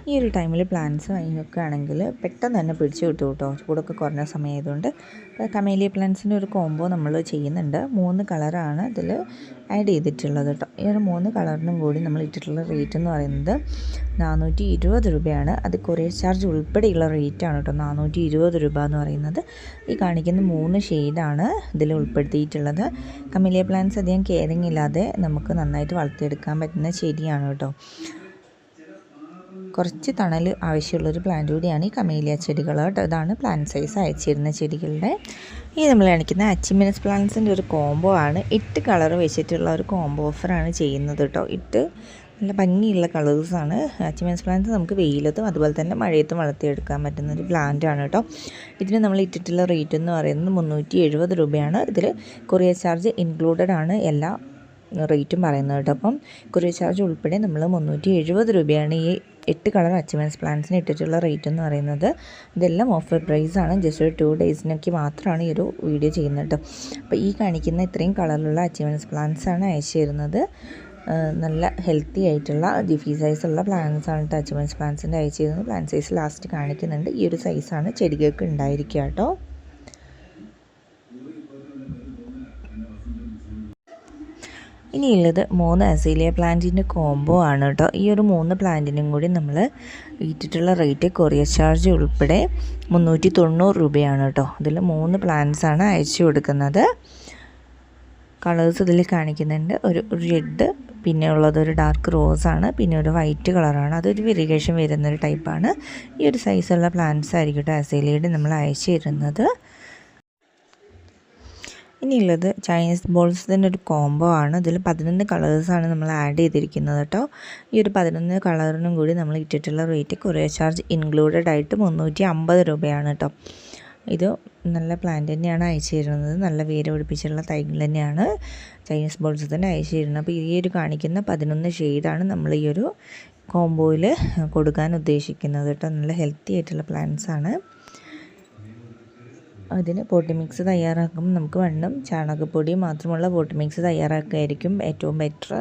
ഈ ഒരു ടൈമിൽ പ്ലാന്റ്സ് വാങ്ങി വെക്കുകയാണെങ്കിൽ പെട്ടെന്ന് തന്നെ പിടിച്ചു കിട്ടും കേട്ടോ, ചൂടൊക്കെ കുറഞ്ഞ സമയമായതുകൊണ്ട്. കമേലിയ പ്ലാന്റ്സിൻ്റെ ഒരു കോംബോ നമ്മൾ ചെയ്യുന്നുണ്ട്. 3 കളറാണ് ഇതിൽ ആഡ് ചെയ്തിട്ടുള്ളത് കേട്ടോ. ഈ ഒരു 3 കളറിനും കൂടി നമ്മൾ ഇട്ടിട്ടുള്ള റേറ്റ് എന്ന് പറയുന്നത് 420 രൂപയാണ്. അത് കൊറിയർ ചാർജ് ഉൾപ്പെടെയുള്ള റേറ്റാണ് കേട്ടോ 420 രൂപ എന്ന് പറയുന്നത്. ഈ കാണിക്കുന്ന 3 ഷെയ്ഡാണ് ഇതിൽ ഉൾപ്പെടുത്തിയിട്ടുള്ളത്. കമേലിയ പ്ലാന്റ്സ് അധികം കെയറിങ് ഇല്ലാതെ നമുക്ക് നന്നായിട്ട് വളർത്തിയെടുക്കാൻ പറ്റുന്ന ചെടിയാണ് കേട്ടോ. കുറച്ച് തണൽ ആവശ്യമുള്ളൊരു പ്ലാന്റ് കൂടിയാണ് ഈ കമേലിയ ചെടികൾ കേട്ടോ. ഇതാണ് പ്ലാന്റ് സൈസ് അയച്ചിരുന്ന ചെടികളുടെ. ഈ നമ്മൾ കാണിക്കുന്ന അച്ചിമിനസ് പ്ലാന്റ്സിൻ്റെ ഒരു കോംബോ ആണ്. 8 കളർ വെച്ചിട്ടുള്ള ഒരു കോംബോ ഓഫറാണ് ചെയ്യുന്നത് കേട്ടോ. 8 നല്ല ഭംഗിയുള്ള കളേഴ്സാണ്. അച്ചിമിനസ് പ്ലാന്റ്സ് നമുക്ക് വെയിലത്തും അതുപോലെ തന്നെ മഴയത്തും വളർത്തിയെടുക്കാൻ പറ്റുന്ന ഒരു പ്ലാന്റ് ആണ് കേട്ടോ. ഇതിന് നമ്മൾ ഇട്ടിട്ടുള്ള റേറ്റ് എന്ന് പറയുന്നത് 370 രൂപയാണ്. ഇതിൽ കൊറിയർ ചാർജ് ഇൻക്ലൂഡഡ് ആണ് എല്ലാ റേറ്റും പറയുന്നത് കേട്ടോ. അപ്പം കൊറിയർ ചാർജ് ഉൾപ്പെടെ നമ്മൾ 370 രൂപയാണ് ഈ 8 കളർ അച്ചിമിനസ് പ്ലാന്റ്സിന് ഇട്ടിട്ടുള്ള റേറ്റ് എന്ന് പറയുന്നത്. ഇതെല്ലാം ഓഫർ പ്രൈസാണ്. ജസ്റ്റ് ഒരു 2 ഡേയ്സിനൊക്കെ മാത്രമാണ് ഈ ഒരു വീഡിയോ ചെയ്യുന്നത് കേട്ടോ. അപ്പോൾ ഈ കാണിക്കുന്ന ഇത്രയും കളറിലുള്ള അച്ചിമിനസ് പ്ലാന്റ്സാണ് അയച്ചു തരുന്നത്. നല്ല ഹെൽത്തി ആയിട്ടുള്ള ജിഫി സൈസുള്ള പ്ലാന്റ്സാണ് കേട്ടോ അച്ചിമിനസ് പ്ലാന്റ്സിൻ്റെ അയച്ചു തരുന്നത്. പ്ലാന്റ് സൈസ് ലാസ്റ്റ് കാണിക്കുന്നുണ്ട്. ഈ ഒരു സൈസാണ് ചെടികൾക്ക് ഉണ്ടായിരിക്കുക കേട്ടോ. ഇനിയുള്ളത് 3 അസീലിയ പ്ലാന്റിൻ്റെ കോംബോ ആണ് കേട്ടോ. ഈ ഒരു 3 പ്ലാന്റിനും കൂടി നമ്മൾ ഇട്ടിട്ടുള്ള റേറ്റ് കൊറിയർ ചാർജ് ഉൾപ്പെടെ 390 രൂപയാണ് കേട്ടോ. ഇതിൽ 3 പ്ലാന്റ്സാണ് അയച്ചു കൊടുക്കുന്നത്. കളേഴ്സ് ഇതിൽ കാണിക്കുന്നുണ്ട്. ഒരു റെഡ്, പിന്നെ ഉള്ളത് ഒരു ഡാർക്ക് റോസാണ്, പിന്നെ ഒരു വൈറ്റ് കളറാണ്. അതൊരു വെരിഗേഷൻ വരുന്നൊരു ടൈപ്പാണ്. ഈ ഒരു സൈസുള്ള പ്ലാന്റ്സ് ആയിരിക്കും കേട്ടോ അസീലിയയുടെ നമ്മൾ അയച്ചു തരുന്നത്. ഇനിയുള്ളത് ചൈനീസ് ബോൾസിൻ്റെ ഒരു കോംബോ ആണ്. ഇതിൽ 11 കളേഴ്സാണ് നമ്മൾ ആഡ് ചെയ്തിരിക്കുന്നത് കേട്ടോ. ഈ ഒരു 11 കളറിനും കൂടി നമ്മൾ ഇട്ടിട്ടുള്ള റേറ്റ് കൊറിയർ ചാർജ് ഇൻക്ലൂഡഡ് ആയിട്ട് 350 രൂപയാണ് കേട്ടോ. ഇത് നല്ല പ്ലാന്റ് തന്നെയാണ് അയച്ചു തരുന്നത്. നല്ല വേര് പിടിപ്പിച്ചുള്ള തൈകൾ തന്നെയാണ് ചൈനീസ് ബോൾസ് തന്നെ അയച്ചു തരുന്നത്. അപ്പോൾ ഈ ഒരു കാണിക്കുന്ന 11 ഷെയ്ഡാണ് നമ്മൾ ഈ ഒരു കോംബോയിൽ കൊടുക്കാൻ ഉദ്ദേശിക്കുന്നത് കേട്ടോ. നല്ല ഹെൽത്തി ആയിട്ടുള്ള പ്ലാന്റ്സാണ്. അതിന് പോട്ടി മിക്സ് തയ്യാറാക്കുമ്പോൾ നമുക്ക് വേണം ചാണകപ്പൊടി മാത്രമുള്ള പോട്ടി മിക്സ് തയ്യാറാക്കുകയായിരിക്കും ഏറ്റവും ബെറ്റർ.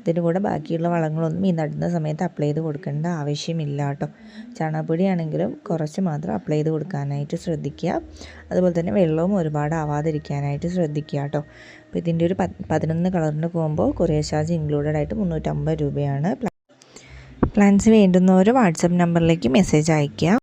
ഇതിന് കൂടെ ബാക്കിയുള്ള വളങ്ങളൊന്നും ഈ നടുന്ന സമയത്ത് അപ്ലൈ ചെയ്ത് കൊടുക്കേണ്ട ആവശ്യമില്ല കേട്ടോ. ചാണകപ്പൊടി ആണെങ്കിലും കുറച്ച് മാത്രം അപ്ലൈ ചെയ്ത് കൊടുക്കാനായിട്ട് ശ്രദ്ധിക്കുക. അതുപോലെ തന്നെ വെള്ളവും ഒരുപാട് ആവാതിരിക്കാനായിട്ട് ശ്രദ്ധിക്കുക കേട്ടോ. അപ്പോൾ ഇതിൻ്റെ ഒരു 11 കളറിൻ്റെ പോകുമ്പോൾ കൊറിയർ ചാർജ് ഇൻക്ലൂഡഡ് ആയിട്ട് 350 രൂപയാണ്. പ്ലാന്റ്സ് വേണ്ടുന്നവർ വാട്സപ്പ് നമ്പറിലേക്ക് മെസ്സേജ് അയയ്ക്കുക.